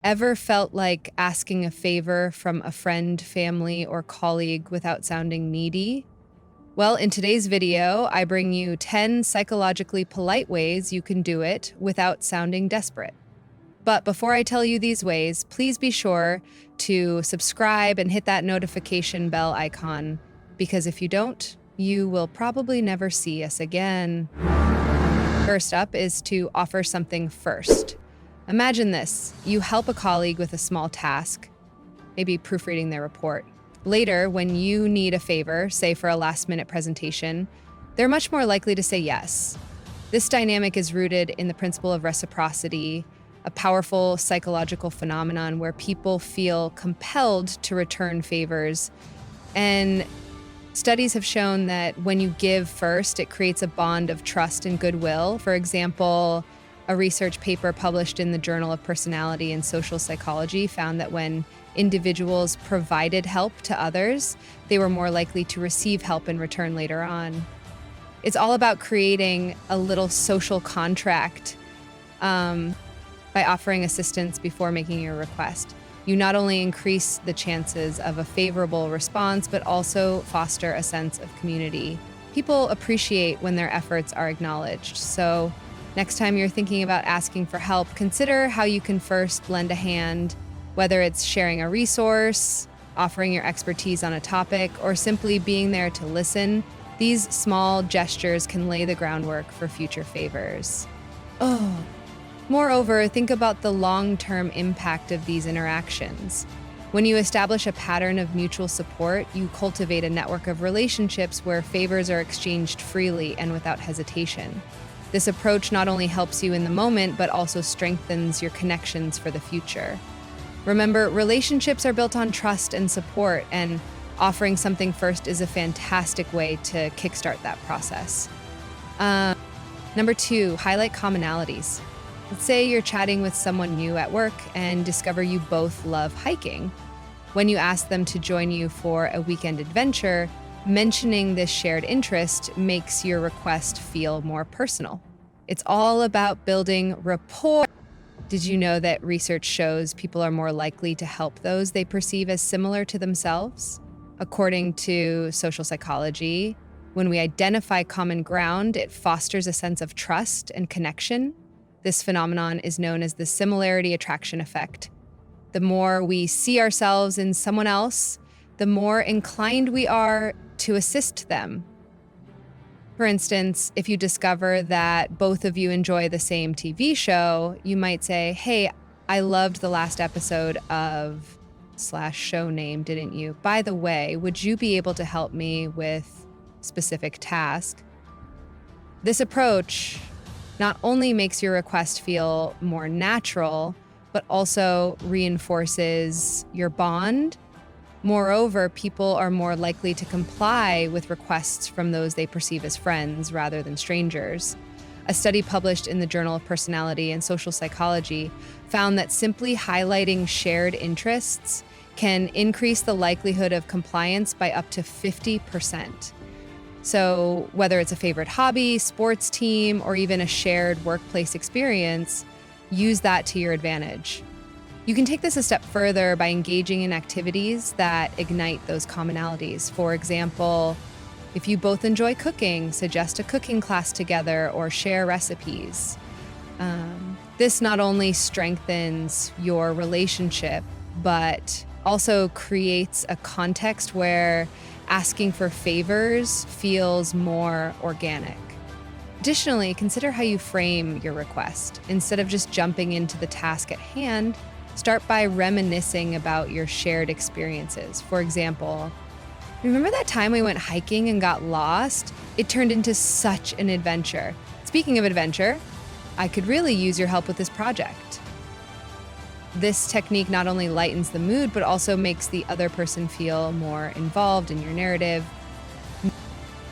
Ever felt like asking a favor from a friend, family, or colleague without sounding needy? Well, in today's video, I bring you 10 psychologically polite ways you can do it without sounding desperate. But before I tell you these ways, please be sure to subscribe and hit that notification bell icon, because if you don't, you will probably never see us again. First up is to offer something first. Imagine this: you help a colleague with a small task, maybe proofreading their report. Later, when you need a favor, say for a last-minute presentation, they're much more likely to say yes. This dynamic is rooted in the principle of reciprocity, a powerful psychological phenomenon where people feel compelled to return favors. And studies have shown that when you give first, it creates a bond of trust and goodwill. For example, a research paper published in the Journal of Personality and Social Psychology found that when individuals provided help to others, they were more likely to receive help in return later on. It's all about creating a little social contract by offering assistance before making your request. You not only increase the chances of a favorable response, but also foster a sense of community. People appreciate when their efforts are acknowledged. So next time you're thinking about asking for help, consider how you can first lend a hand, whether it's sharing a resource, offering your expertise on a topic, or simply being there to listen. These small gestures can lay the groundwork for future favors. Moreover, think about the long-term impact of these interactions. When you establish a pattern of mutual support, you cultivate a network of relationships where favors are exchanged freely and without hesitation. This approach not only helps you in the moment, but also strengthens your connections for the future. Remember, relationships are built on trust and support, and offering something first is a fantastic way to kickstart that process. Number 2, highlight commonalities. Let's say you're chatting with someone new at work and discover you both love hiking. When you ask them to join you for a weekend adventure, mentioning this shared interest makes your request feel more personal. It's all about building rapport. Did you know that research shows people are more likely to help those they perceive as similar to themselves? According to social psychology, when we identify common ground, it fosters a sense of trust and connection. This phenomenon is known as the similarity attraction effect. The more we see ourselves in someone else, the more inclined we are to assist them. For instance, if you discover that both of you enjoy the same TV show, you might say, "Hey, I loved the last episode of / show name, didn't you? By the way, would you be able to help me with specific task?" This approach not only makes your request feel more natural, but also reinforces your bond. Moreover, people are more likely to comply with requests from those they perceive as friends rather than strangers. A study published in the Journal of Personality and Social Psychology found that simply highlighting shared interests can increase the likelihood of compliance by up to 50%. So whether it's a favorite hobby, sports team, or even a shared workplace experience, use that to your advantage. You can take this a step further by engaging in activities that ignite those commonalities. For example, if you both enjoy cooking, suggest a cooking class together or share recipes. This not only strengthens your relationship, but also creates a context where asking for favors feels more organic. Additionally, consider how you frame your request. Instead of just jumping into the task at hand, start by reminiscing about your shared experiences. For example, remember that time we went hiking and got lost? It turned into such an adventure. Speaking of adventure, I could really use your help with this project. This technique not only lightens the mood, but also makes the other person feel more involved in your narrative.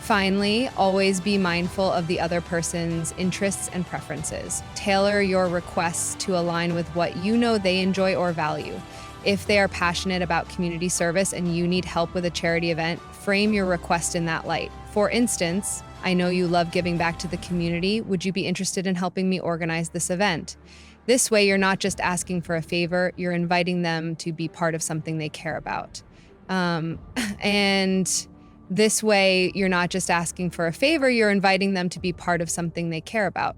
Finally, always be mindful of the other person's interests and preferences. Tailor your requests to align with what you know they enjoy or value. If they are passionate about community service and you need help with a charity event, frame your request in that light. For instance, "I know you love giving back to the community. Would you be interested in helping me organize this event?" This way, you're not just asking for a favor, you're inviting them to be part of something they care about. Um, and this way, you're not just asking for a favor, you're inviting them to be part of something they care about.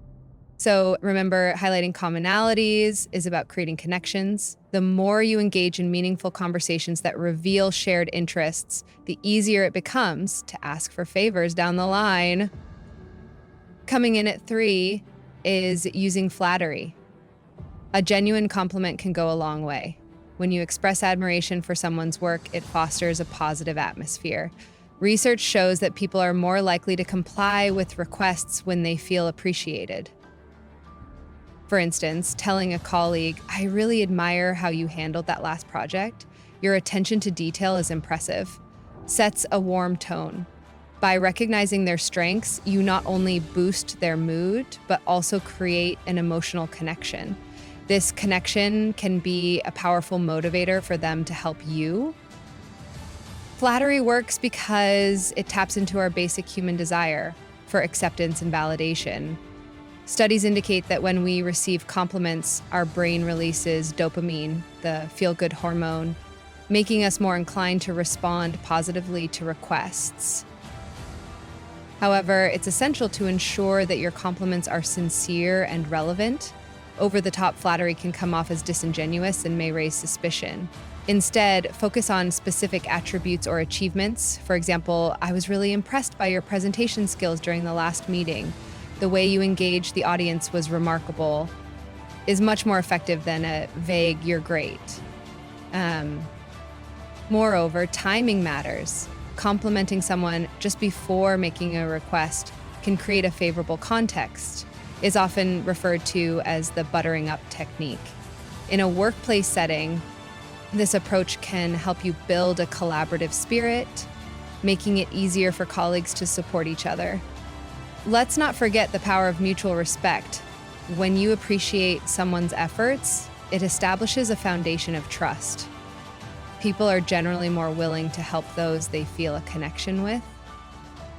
So remember, highlighting commonalities is about creating connections. The more you engage in meaningful conversations that reveal shared interests, the easier it becomes to ask for favors down the line. Coming in at 3 is using flattery. A genuine compliment can go a long way. When you express admiration for someone's work, it fosters a positive atmosphere. Research shows that people are more likely to comply with requests when they feel appreciated. For instance, telling a colleague, "I really admire how you handled that last project. Your attention to detail is impressive," sets a warm tone. By recognizing their strengths, you not only boost their mood, but also create an emotional connection. This connection can be a powerful motivator for them to help you. Flattery works because it taps into our basic human desire for acceptance and validation. Studies indicate that when we receive compliments, our brain releases dopamine, the feel-good hormone, making us more inclined to respond positively to requests. However, it's essential to ensure that your compliments are sincere and relevant. Over-the-top flattery can come off as disingenuous and may raise suspicion. Instead, focus on specific attributes or achievements. For example, "I was really impressed by your presentation skills during the last meeting. The way you engaged the audience was remarkable," is much more effective than a vague "you're great." Moreover, timing matters. Complimenting someone just before making a request can create a favorable context, is often referred to as the buttering up technique. In a workplace setting, this approach can help you build a collaborative spirit, making it easier for colleagues to support each other. Let's not forget the power of mutual respect. When you appreciate someone's efforts, it establishes a foundation of trust. People are generally more willing to help those they feel a connection with.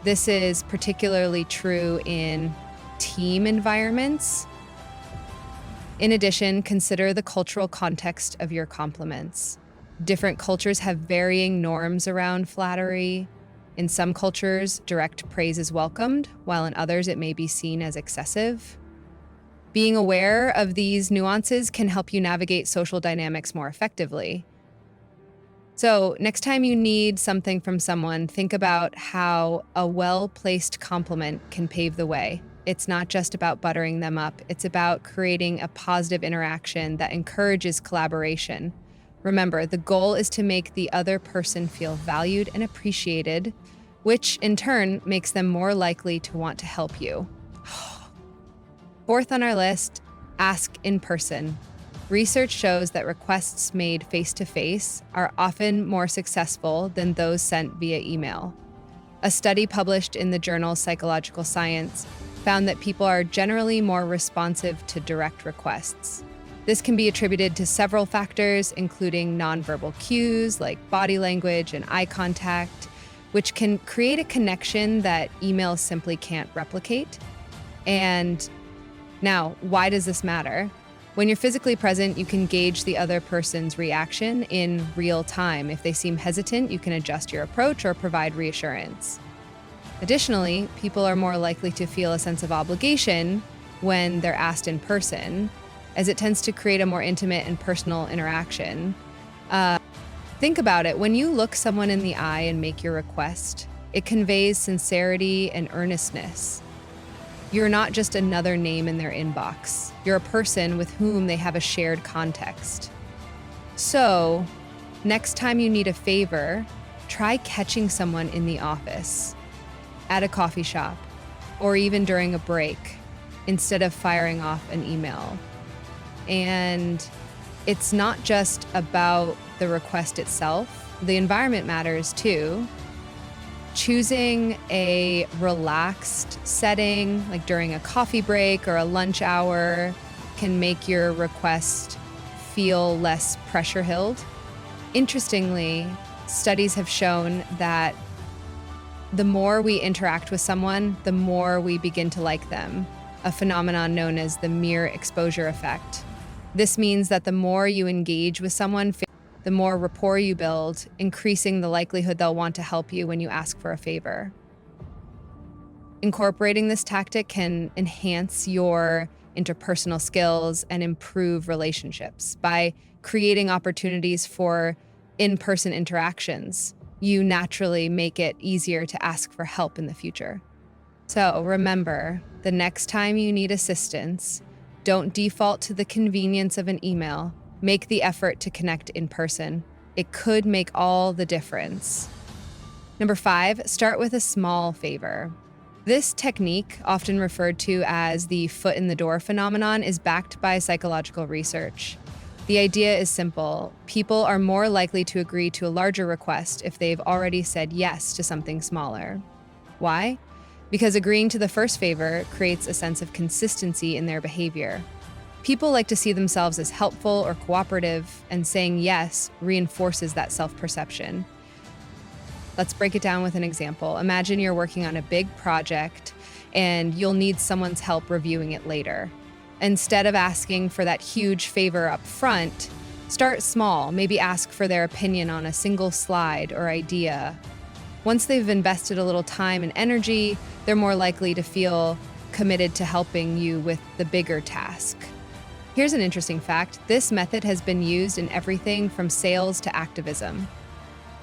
This is particularly true in team environments. In addition, consider the cultural context of your compliments. Different cultures have varying norms around flattery. In some cultures, direct praise is welcomed, while in others it may be seen as excessive. Being aware of these nuances can help you navigate social dynamics more effectively. So, next time you need something from someone, think about how a well-placed compliment can pave the way. It's not just about buttering them up, it's about creating a positive interaction that encourages collaboration. Remember, the goal is to make the other person feel valued and appreciated, which in turn makes them more likely to want to help you. Fourth on our list, ask in person. Research shows that requests made face-to-face are often more successful than those sent via email. A study published in the journal Psychological Science found that people are generally more responsive to direct requests. This can be attributed to several factors, including nonverbal cues like body language and eye contact, which can create a connection that emails simply can't replicate. And now, why does this matter? When you're physically present, you can gauge the other person's reaction in real time. If they seem hesitant, you can adjust your approach or provide reassurance. Additionally, people are more likely to feel a sense of obligation when they're asked in person, as it tends to create a more intimate and personal interaction. Think about it. When you look someone in the eye and make your request, it conveys sincerity and earnestness. You're not just another name in their inbox. You're a person with whom they have a shared context. So, next time you need a favor, try catching someone in the office, at a coffee shop, or even during a break, instead of firing off an email. And it's not just about the request itself. The environment matters too. Choosing a relaxed setting, like during a coffee break or a lunch hour, can make your request feel less pressure-filled. Interestingly, studies have shown that the more we interact with someone, the more we begin to like them, a phenomenon known as the mere exposure effect. This means that the more you engage with someone, the more rapport you build, increasing the likelihood they'll want to help you when you ask for a favor. Incorporating this tactic can enhance your interpersonal skills and improve relationships. By creating opportunities for in-person interactions, you naturally make it easier to ask for help in the future. So remember, the next time you need assistance, don't default to the convenience of an email. Make the effort to connect in person. It could make all the difference. Number 5, start with a small favor. This technique, often referred to as the foot in the door phenomenon, is backed by psychological research. The idea is simple. People are more likely to agree to a larger request if they've already said yes to something smaller. Why? Because agreeing to the first favor creates a sense of consistency in their behavior. People like to see themselves as helpful or cooperative, and saying yes reinforces that self-perception. Let's break it down with an example. Imagine you're working on a big project and you'll need someone's help reviewing it later. Instead of asking for that huge favor up front, start small. Maybe ask for their opinion on a single slide or idea. Once they've invested a little time and energy, they're more likely to feel committed to helping you with the bigger task. Here's an interesting fact. This method has been used in everything from sales to activism.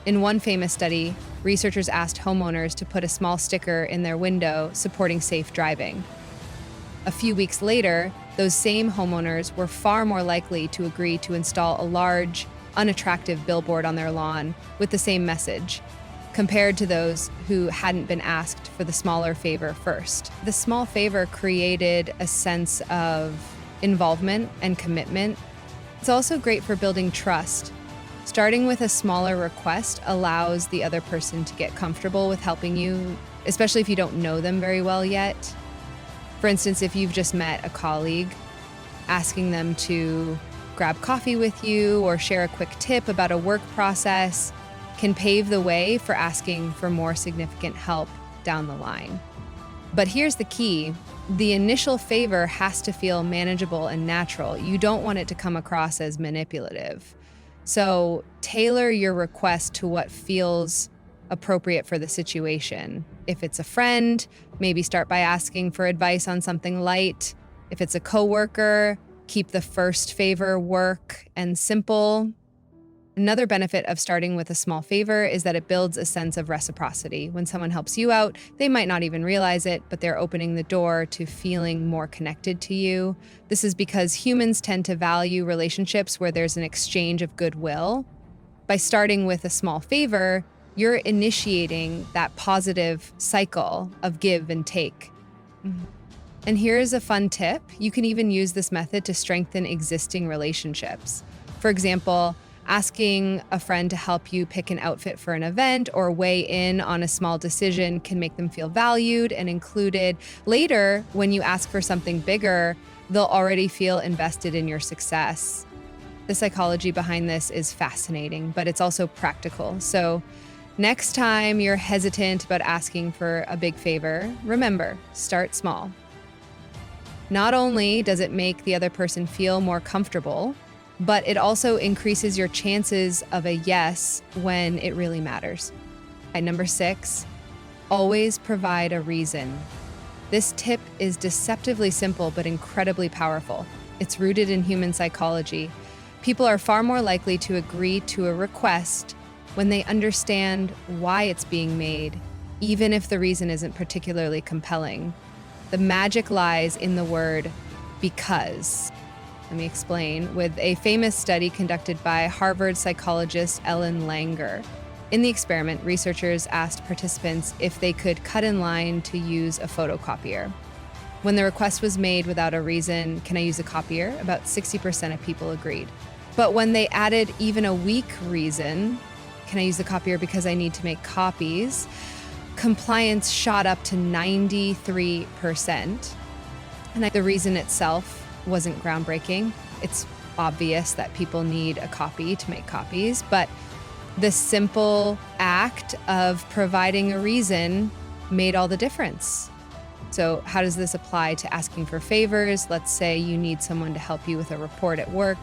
In one famous study, researchers asked homeowners to put a small sticker in their window supporting safe driving. A few weeks later, those same homeowners were far more likely to agree to install a large, unattractive billboard on their lawn with the same message, compared to those who hadn't been asked for the smaller favor first. The small favor created a sense of involvement and commitment. It's also great for building trust. Starting with a smaller request allows the other person to get comfortable with helping you, especially if you don't know them very well yet. For instance, if you've just met a colleague, asking them to grab coffee with you or share a quick tip about a work process can pave the way for asking for more significant help down the line. But here's the key. The initial favor has to feel manageable and natural. You don't want it to come across as manipulative. So tailor your request to what feels appropriate for the situation. If it's a friend, maybe start by asking for advice on something light. If it's a coworker, keep the first favor work and simple. Another benefit of starting with a small favor is that it builds a sense of reciprocity. When someone helps you out, they might not even realize it, but they're opening the door to feeling more connected to you. This is because humans tend to value relationships where there's an exchange of goodwill. By starting with a small favor, you're initiating that positive cycle of give and take. And here's a fun tip. You can even use this method to strengthen existing relationships. For example, asking a friend to help you pick an outfit for an event or weigh in on a small decision can make them feel valued and included. Later, when you ask for something bigger, they'll already feel invested in your success. The psychology behind this is fascinating, but it's also practical. So next time you're hesitant about asking for a big favor, remember, start small. Not only does it make the other person feel more comfortable, but it also increases your chances of a yes when it really matters. And number 6, always provide a reason. This tip is deceptively simple but incredibly powerful. It's rooted in human psychology. People are far more likely to agree to a request when they understand why it's being made, even if the reason isn't particularly compelling. The magic lies in the word because. Let me explain. With a famous study conducted by Harvard psychologist Ellen Langer. In the experiment, researchers asked participants if they could cut in line to use a photocopier. When the request was made without a reason, "Can I use a copier?" about 60% of people agreed. But when they added even a weak reason, "Can I use the copier because I need to make copies?" compliance shot up to 93%. And the reason itself wasn't groundbreaking. It's obvious that people need a copy to make copies, but the simple act of providing a reason made all the difference. So how does this apply to asking for favors? Let's say you need someone to help you with a report at work.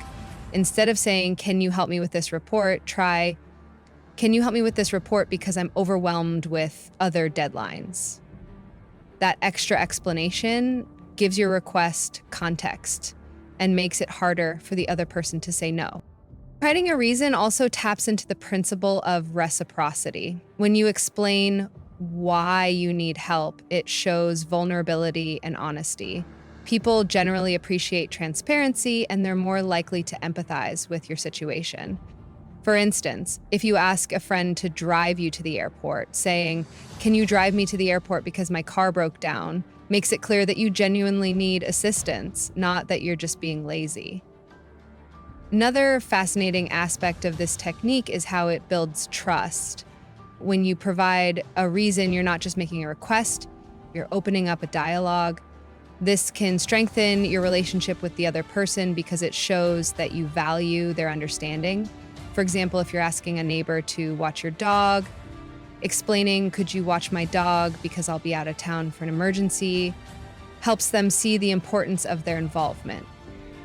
Instead of saying, can you help me with this report? Try, can you help me with this report because I'm overwhelmed with other deadlines? That extra explanation gives your request context and makes it harder for the other person to say no. Providing a reason also taps into the principle of reciprocity. When you explain why you need help, it shows vulnerability and honesty. People generally appreciate transparency and they're more likely to empathize with your situation. For instance, if you ask a friend to drive you to the airport, saying, "Can you drive me to the airport because my car broke down?" makes it clear that you genuinely need assistance, not that you're just being lazy. Another fascinating aspect of this technique is how it builds trust. When you provide a reason, you're not just making a request, you're opening up a dialogue. This can strengthen your relationship with the other person because it shows that you value their understanding. For example, if you're asking a neighbor to watch your dog, explaining, "Could you watch my dog because I'll be out of town for an emergency," helps them see the importance of their involvement.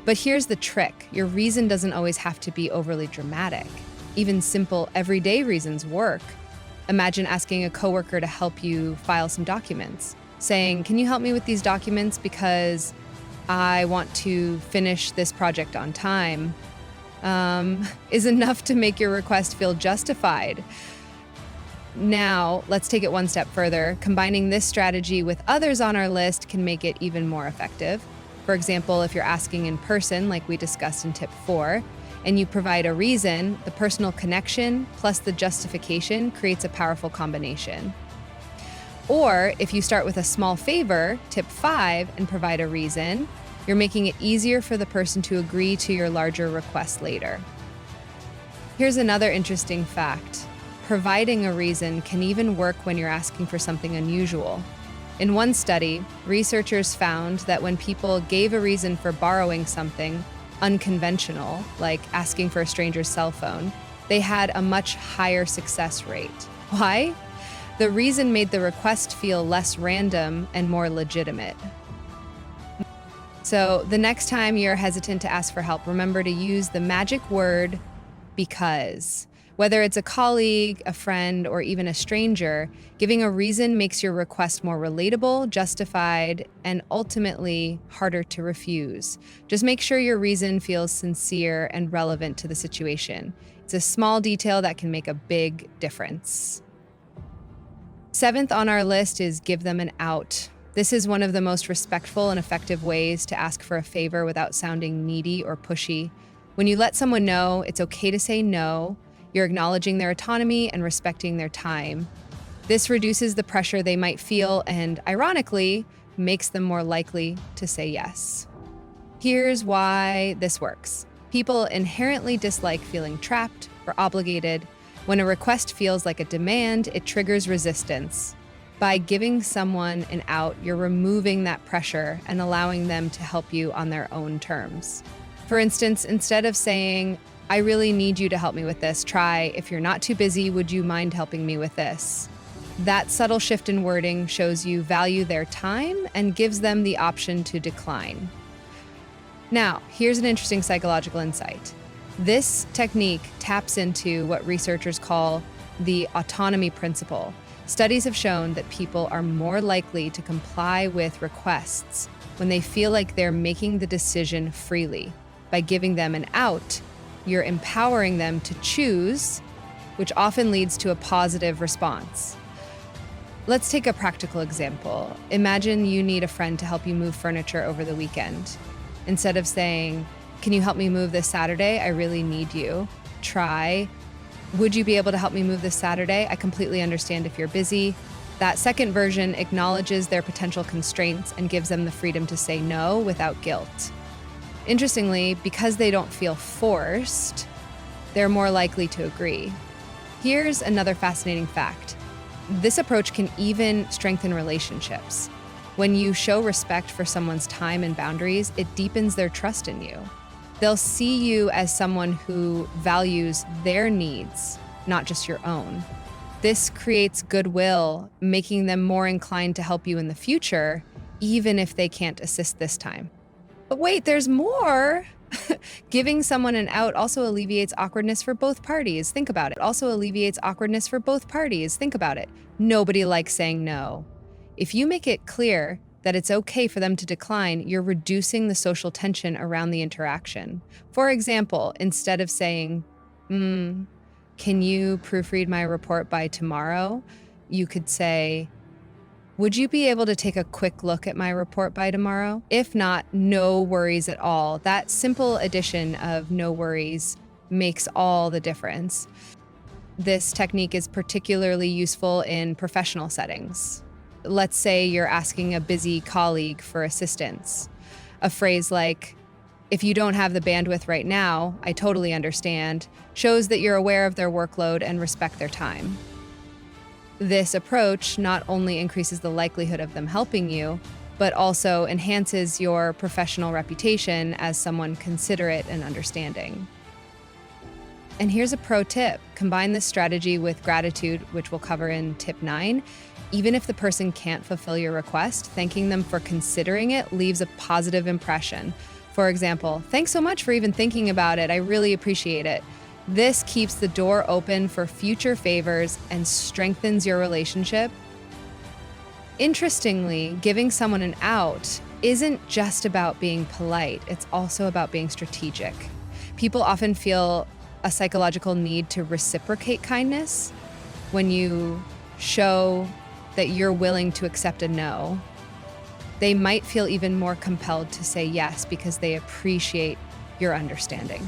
But here's the trick. Your reason doesn't always have to be overly dramatic. Even simple, everyday reasons work. Imagine asking a coworker to help you file some documents, saying, "Can you help me with these documents because I want to finish this project on time," is enough to make your request feel justified. Now, let's take it one step further. Combining this strategy with others on our list can make it even more effective. For example, if you're asking in person, like we discussed in tip 4, and you provide a reason, the personal connection plus the justification creates a powerful combination. Or if you start with a small favor, tip 5, and provide a reason, you're making it easier for the person to agree to your larger request later. Here's another interesting fact. Providing a reason can even work when you're asking for something unusual. In one study, researchers found that when people gave a reason for borrowing something unconventional, like asking for a stranger's cell phone, they had a much higher success rate. Why? The reason made the request feel less random and more legitimate. So the next time you're hesitant to ask for help, remember to use the magic word because. Whether it's a colleague, a friend, or even a stranger, giving a reason makes your request more relatable, justified, and ultimately harder to refuse. Just make sure your reason feels sincere and relevant to the situation. It's a small detail that can make a big difference. 7th on our list is give them an out. This is one of the most respectful and effective ways to ask for a favor without sounding needy or pushy. When you let someone know it's okay to say no, you're acknowledging their autonomy and respecting their time. This reduces the pressure they might feel and, ironically, makes them more likely to say yes. Here's why this works. People inherently dislike feeling trapped or obligated. When a request feels like a demand, it triggers resistance. By giving someone an out, you're removing that pressure and allowing them to help you on their own terms. For instance, instead of saying, "I really need you to help me with this," try, "If you're not too busy, would you mind helping me with this?" That subtle shift in wording shows you value their time and gives them the option to decline. Now, here's an interesting psychological insight. This technique taps into what researchers call the autonomy principle. Studies have shown that people are more likely to comply with requests when they feel like they're making the decision freely. By giving them an out, you're empowering them to choose, which often leads to a positive response. Let's take a practical example. Imagine you need a friend to help you move furniture over the weekend. Instead of saying, "Can you help me move this Saturday? I really need you," try, "Would you be able to help me move this Saturday? I completely understand if you're busy." That second version acknowledges their potential constraints and gives them the freedom to say no without guilt. Interestingly, because they don't feel forced, they're more likely to agree. Here's another fascinating fact. This approach can even strengthen relationships. When you show respect for someone's time and boundaries, it deepens their trust in you. They'll see you as someone who values their needs, not just your own. This creates goodwill, making them more inclined to help you in the future even if they can't assist this time. But wait, there's more! Giving someone an out also alleviates awkwardness for both parties. Think about it. Also alleviates awkwardness for both parties. Think about it. Nobody likes saying no. If you make it clear that it's okay for them to decline, you're reducing the social tension around the interaction. For example, instead of saying, can you proofread my report by tomorrow? You could say, would you be able to take a quick look at my report by tomorrow? If not, no worries at all. That simple addition of no worries makes all the difference. This technique is particularly useful in professional settings. Let's say you're asking a busy colleague for assistance. A phrase like, if you don't have the bandwidth right now, I totally understand, shows that you're aware of their workload and respect their time. This approach not only increases the likelihood of them helping you, but also enhances your professional reputation as someone considerate and understanding. And here's a pro tip. Combine this strategy with gratitude, which we'll cover in tip 9. Even if the person can't fulfill your request, thanking them for considering it leaves a positive impression. For example, thanks so much for even thinking about it. I really appreciate it. This keeps the door open for future favors and strengthens your relationship. Interestingly, giving someone an out isn't just about being polite, it's also about being strategic. People often feel a psychological need to reciprocate kindness. When you show that you're willing to accept a no, they might feel even more compelled to say yes because they appreciate your understanding.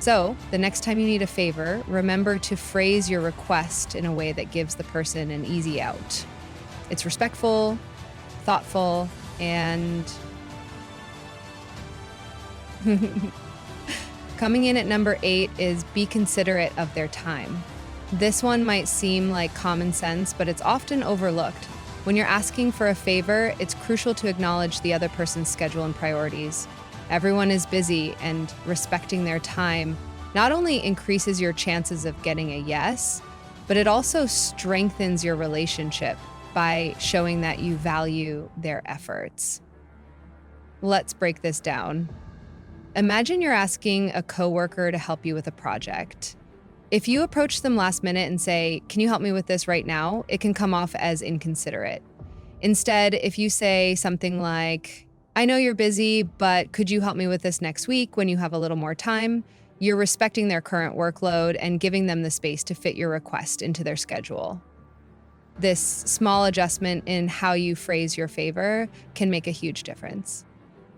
So, the next time you need a favor, remember to phrase your request in a way that gives the person an easy out. It's respectful, thoughtful, and coming in at number 8 is be considerate of their time. This one might seem like common sense, but it's often overlooked. When you're asking for a favor, it's crucial to acknowledge the other person's schedule and priorities. Everyone is busy, and respecting their time not only increases your chances of getting a yes, but it also strengthens your relationship by showing that you value their efforts. Let's break this down. Imagine you're asking a coworker to help you with a project. If you approach them last minute and say, "Can you help me with this right now?" it can come off as inconsiderate. Instead, if you say something like, "I know you're busy, but could you help me with this next week when you have a little more time?" You're respecting their current workload and giving them the space to fit your request into their schedule. This small adjustment in how you phrase your favor can make a huge difference.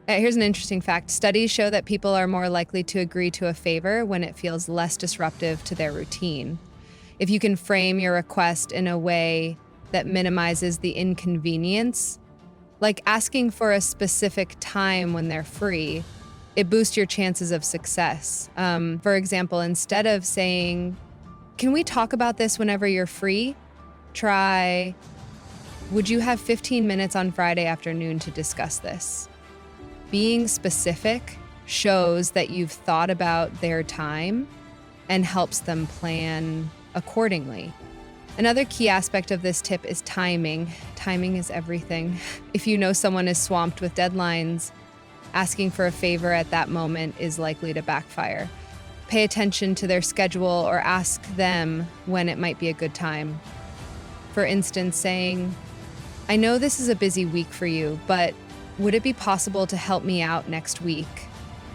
Here's an interesting fact. Studies show that people are more likely to agree to a favor when it feels less disruptive to their routine. If you can frame your request in a way that minimizes the inconvenience, like asking for a specific time when they're free, it boosts your chances of success. For example, instead of saying, "Can we talk about this whenever you're free?" Try, "Would you have 15 minutes on Friday afternoon to discuss this?" Being specific shows that you've thought about their time and helps them plan accordingly. Another key aspect of this tip is timing. Timing is everything. If you know someone is swamped with deadlines, asking for a favor at that moment is likely to backfire. Pay attention to their schedule or ask them when it might be a good time. For instance, saying, "I know this is a busy week for you, but would it be possible to help me out next week?"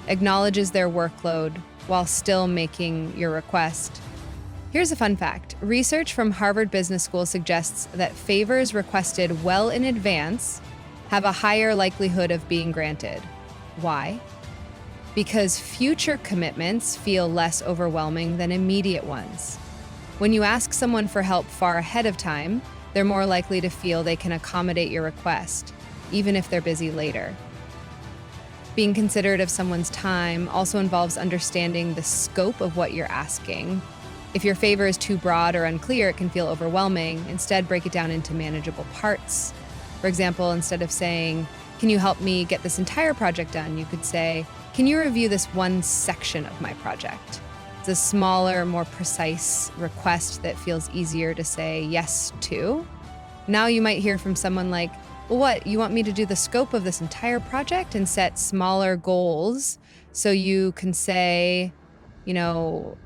Acknowledges their workload while still making your request. Here's a fun fact. Research from Harvard Business School suggests that favors requested well in advance have a higher likelihood of being granted. Why? Because future commitments feel less overwhelming than immediate ones. When you ask someone for help far ahead of time, they're more likely to feel they can accommodate your request, even if they're busy later. Being considerate of someone's time also involves understanding the scope of what you're asking. If your favor is too broad or unclear, it can feel overwhelming. Instead, break it down into manageable parts. For example, instead of saying, "Can you help me get this entire project done?" you could say, "Can you review this one section of my project?" It's a smaller, more precise request that feels easier to say yes to. Now you might hear from someone like, What, you want me to do the scope of this entire project and set smaller goals so you can say, you know,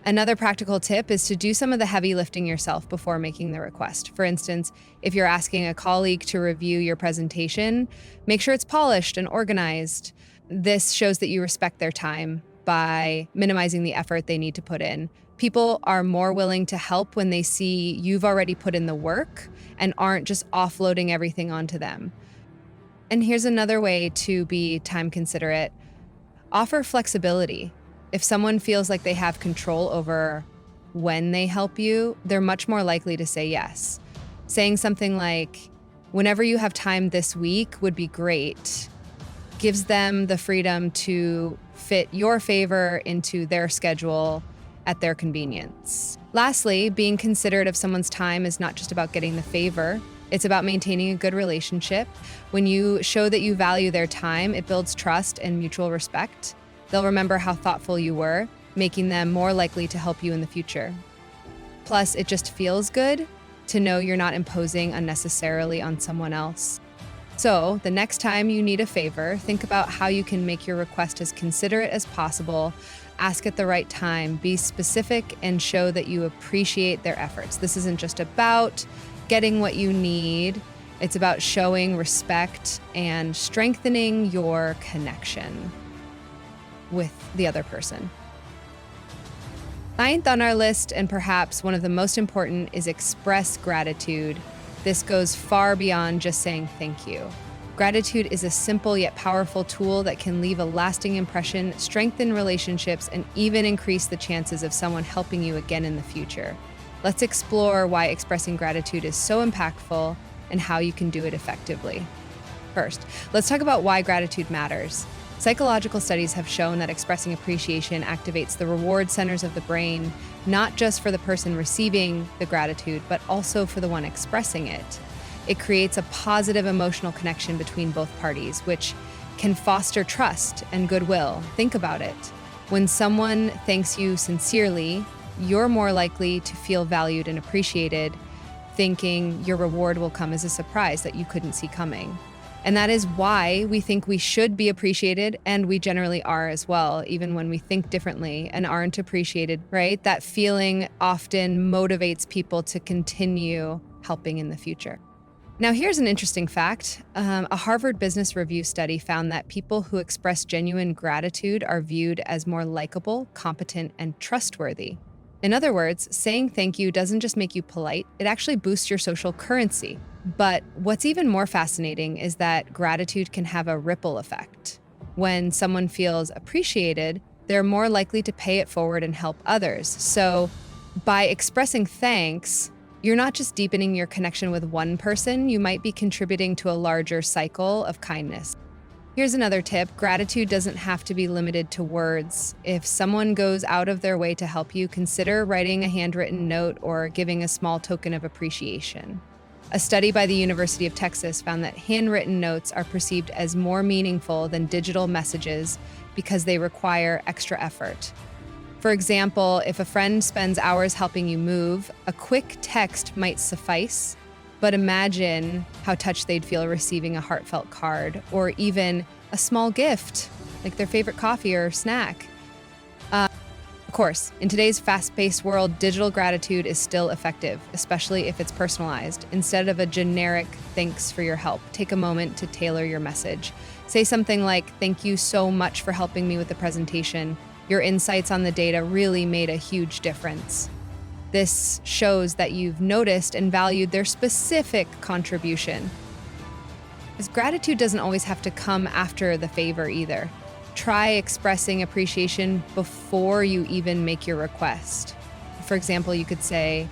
another practical tip is to do some of the heavy lifting yourself before making the request. For instance, if you're asking a colleague to review your presentation, make sure it's polished and organized. This shows that you respect their time by minimizing the effort they need to put in. People are more willing to help when they see you've already put in the work and aren't just offloading everything onto them. And here's another way to be time considerate. Offer flexibility. If someone feels like they have control over when they help you, they're much more likely to say yes. Saying something like, whenever you have time this week would be great, gives them the freedom to fit your favor into their schedule at their convenience. Lastly, being considerate of someone's time is not just about getting the favor, it's about maintaining a good relationship. When you show that you value their time, it builds trust and mutual respect. They'll remember how thoughtful you were, making them more likely to help you in the future. Plus, it just feels good to know you're not imposing unnecessarily on someone else. So, the next time you need a favor, think about how you can make your request as considerate as possible, ask at the right time, be specific, and show that you appreciate their efforts. This isn't just about getting what you need, it's about showing respect and strengthening your connection with the other person. Ninth on our list, and perhaps one of the most important, is express gratitude. This goes far beyond just saying thank you. Gratitude is a simple yet powerful tool that can leave a lasting impression, strengthen relationships, and even increase the chances of someone helping you again in the future. Let's explore why expressing gratitude is so impactful and how you can do it effectively. First, let's talk about why gratitude matters. Psychological studies have shown that expressing appreciation activates the reward centers of the brain, not just for the person receiving the gratitude, but also for the one expressing it. It creates a positive emotional connection between both parties, which can foster trust and goodwill. Think about it. When someone thanks you sincerely, you're more likely to feel valued and appreciated, thinking your reward will come as a surprise that you couldn't see coming. And that is why we think we should be appreciated, and we generally are as well, even when we think differently and aren't appreciated, right? That feeling often motivates people to continue helping in the future. Now, here's an interesting fact. A Harvard Business Review study found that people who express genuine gratitude are viewed as more likable, competent, and trustworthy. In other words, saying thank you doesn't just make you polite, it actually boosts your social currency. But what's even more fascinating is that gratitude can have a ripple effect. When someone feels appreciated, they're more likely to pay it forward and help others. So by expressing thanks, you're not just deepening your connection with one person, you might be contributing to a larger cycle of kindness. Here's another tip. Gratitude doesn't have to be limited to words. If someone goes out of their way to help you, consider writing a handwritten note or giving a small token of appreciation. A study by the University of Texas found that handwritten notes are perceived as more meaningful than digital messages because they require extra effort. For example, if a friend spends hours helping you move, a quick text might suffice, but imagine how touched they'd feel receiving a heartfelt card or even a small gift, like their favorite coffee or snack. Of course, in today's fast-paced world, digital gratitude is still effective, especially if it's personalized. Instead of a generic thanks for your help, take a moment to tailor your message. Say something like, "Thank you so much for helping me with the presentation. Your insights on the data really made a huge difference." This shows that you've noticed and valued their specific contribution. Because gratitude doesn't always have to come after the favor either. Try expressing appreciation before you even make your request. For example, you could say,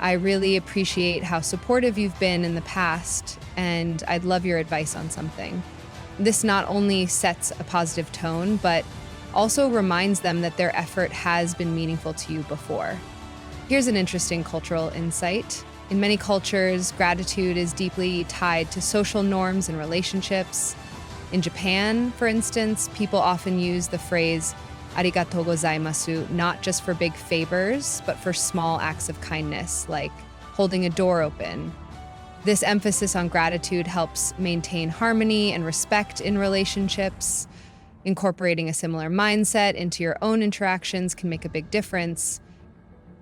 "I really appreciate how supportive you've been in the past, and I'd love your advice on something." This not only sets a positive tone, but also reminds them that their effort has been meaningful to you before. Here's an interesting cultural insight. In many cultures, gratitude is deeply tied to social norms and relationships. In Japan, for instance, people often use the phrase "arigatou gozaimasu" not just for big favors, but for small acts of kindness, like holding a door open This emphasis on gratitude helps maintain harmony and respect in relationships. Incorporating a similar mindset into your own interactions can make a big difference.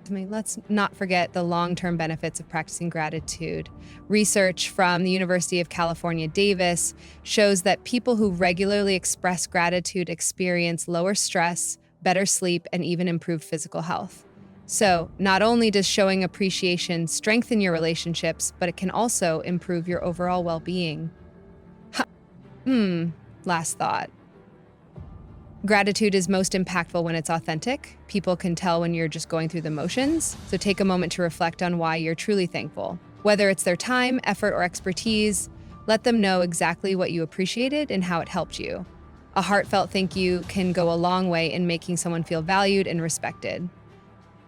Let's not forget the long-term benefits of practicing gratitude. Research from the University of California, Davis shows that people who regularly express gratitude experience lower stress, better sleep, and even improved physical health. So, not only does showing appreciation strengthen your relationships, but it can also improve your overall well-being. Last thought. Gratitude is most impactful when it's authentic. People can tell when you're just going through the motions, so take a moment to reflect on why you're truly thankful. Whether it's their time, effort, or expertise, let them know exactly what you appreciated and how it helped you. A heartfelt thank you can go a long way in making someone feel valued and respected.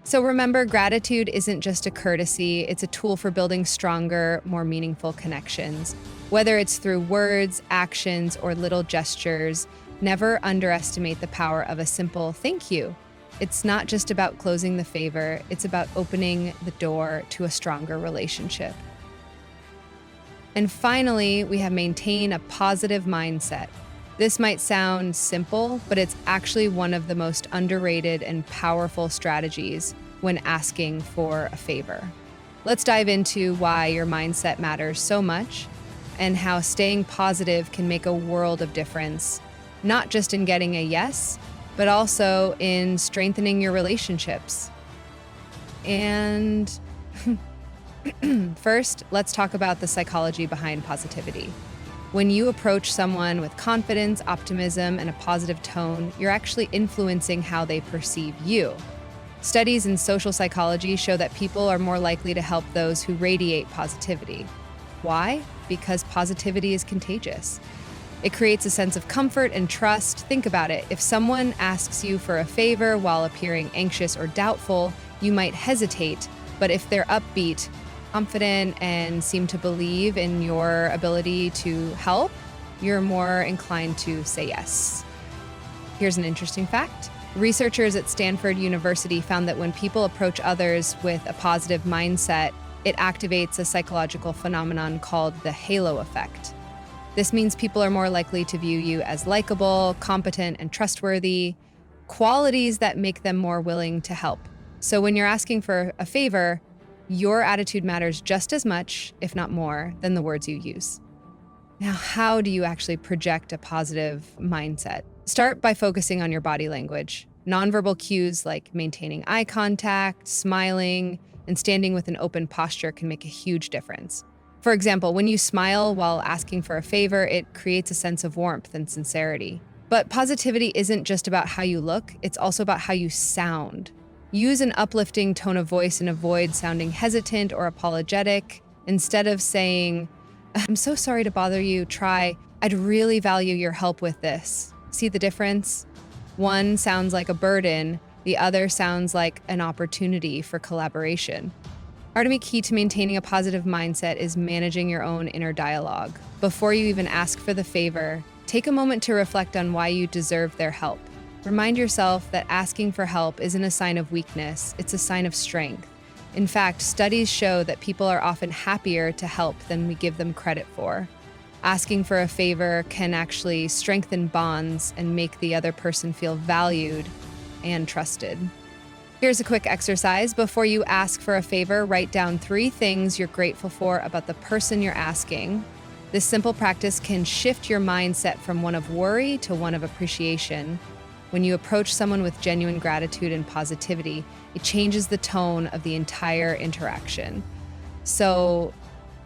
So remember, gratitude isn't just a courtesy, it's a tool for building stronger, more meaningful connections. Whether it's through words, actions, or little gestures, never underestimate the power of a simple thank you. It's not just about closing the favor, it's about opening the door to a stronger relationship. And finally, we have maintain a positive mindset. This might sound simple, but it's actually one of the most underrated and powerful strategies when asking for a favor. Let's dive into why your mindset matters so much and how staying positive can make a world of difference, not just in getting a yes, but also in strengthening your relationships. And first, let's talk about the psychology behind positivity. When you approach someone with confidence, optimism, and a positive tone, you're actually influencing how they perceive you. Studies in social psychology show that people are more likely to help those who radiate positivity. Why? Because positivity is contagious. It creates a sense of comfort and trust. Think about it. If someone asks you for a favor while appearing anxious or doubtful, you might hesitate. But if they're upbeat, confident, and seem to believe in your ability to help, you're more inclined to say yes. Here's an interesting fact. Researchers at Stanford University found that when people approach others with a positive mindset, it activates a psychological phenomenon called the halo effect. This means people are more likely to view you as likable, competent, and trustworthy, qualities that make them more willing to help. So when you're asking for a favor, your attitude matters just as much, if not more, than the words you use. Now, how do you actually project a positive mindset? Start by focusing on your body language. Nonverbal cues like maintaining eye contact, smiling, and standing with an open posture can make a huge difference. For example, when you smile while asking for a favor, it creates a sense of warmth and sincerity. But positivity isn't just about how you look, it's also about how you sound. Use an uplifting tone of voice and avoid sounding hesitant or apologetic. Instead of saying, "I'm so sorry to bother you," try, "I'd really value your help with this." See the difference? One sounds like a burden, the other sounds like an opportunity for collaboration. Part of the key to maintaining a positive mindset is managing your own inner dialogue. Before you even ask for the favor, take a moment to reflect on why you deserve their help. Remind yourself that asking for help isn't a sign of weakness, it's a sign of strength. In fact, studies show that people are often happier to help than we give them credit for. Asking for a favor can actually strengthen bonds and make the other person feel valued and trusted. Here's a quick exercise. Before you ask for a favor, write down 3 things you're grateful for about the person you're asking. This simple practice can shift your mindset from one of worry to one of appreciation. When you approach someone with genuine gratitude and positivity, it changes the tone of the entire interaction.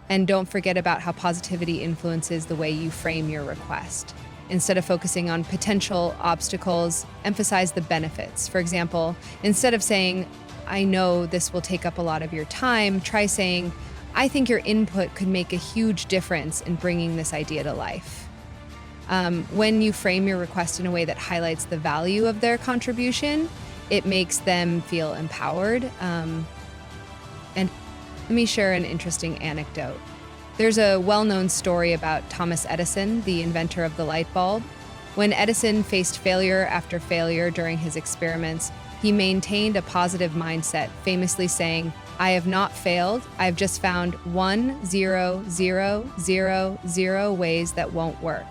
And don't forget about how positivity influences the way you frame your request. Instead of focusing on potential obstacles, emphasize the benefits. For example, instead of saying, "I know this will take up a lot of your time," try saying, "I think your input could make a huge difference in bringing this idea to life." When you frame your request in a way that highlights the value of their contribution, it makes them feel empowered. And let me share an interesting anecdote. There's a well-known story about Thomas Edison, the inventor of the light bulb. When Edison faced failure after failure during his experiments, he maintained a positive mindset, famously saying, I have not failed. I've just found 1,0,0,0,0 ways that won't work.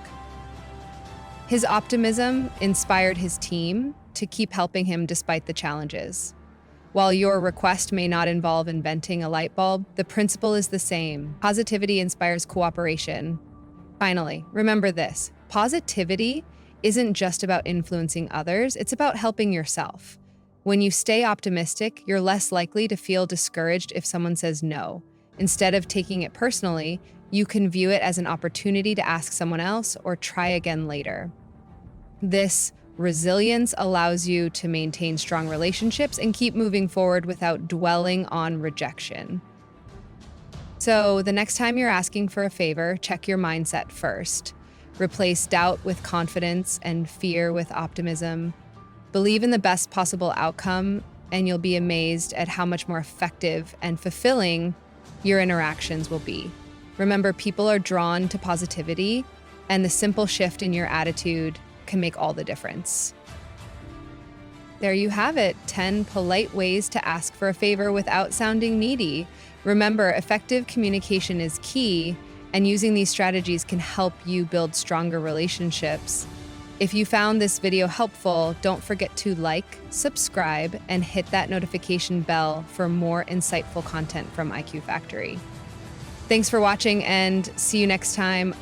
His optimism inspired his team to keep helping him despite the challenges. While your request may not involve inventing a light bulb, the principle is the same. Positivity inspires cooperation. Finally, remember this: positivity isn't just about influencing others, it's about helping yourself. When you stay optimistic, you're less likely to feel discouraged if someone says no. Instead of taking it personally, you can view it as an opportunity to ask someone else or try again later. This resilience allows you to maintain strong relationships and keep moving forward without dwelling on rejection. So, the next time you're asking for a favor, check your mindset first. Replace doubt with confidence and fear with optimism. Believe in the best possible outcome, and you'll be amazed at how much more effective and fulfilling your interactions will be. Remember, people are drawn to positivity, and the simple shift in your attitude can make all the difference. There you have it, 10 polite ways to ask for a favor without sounding needy. Remember, effective communication is key, and using these strategies can help you build stronger relationships. If you found this video helpful, don't forget to like, subscribe, and hit that notification bell for more insightful content from IQ Factory. Thanks for watching, and see you next time.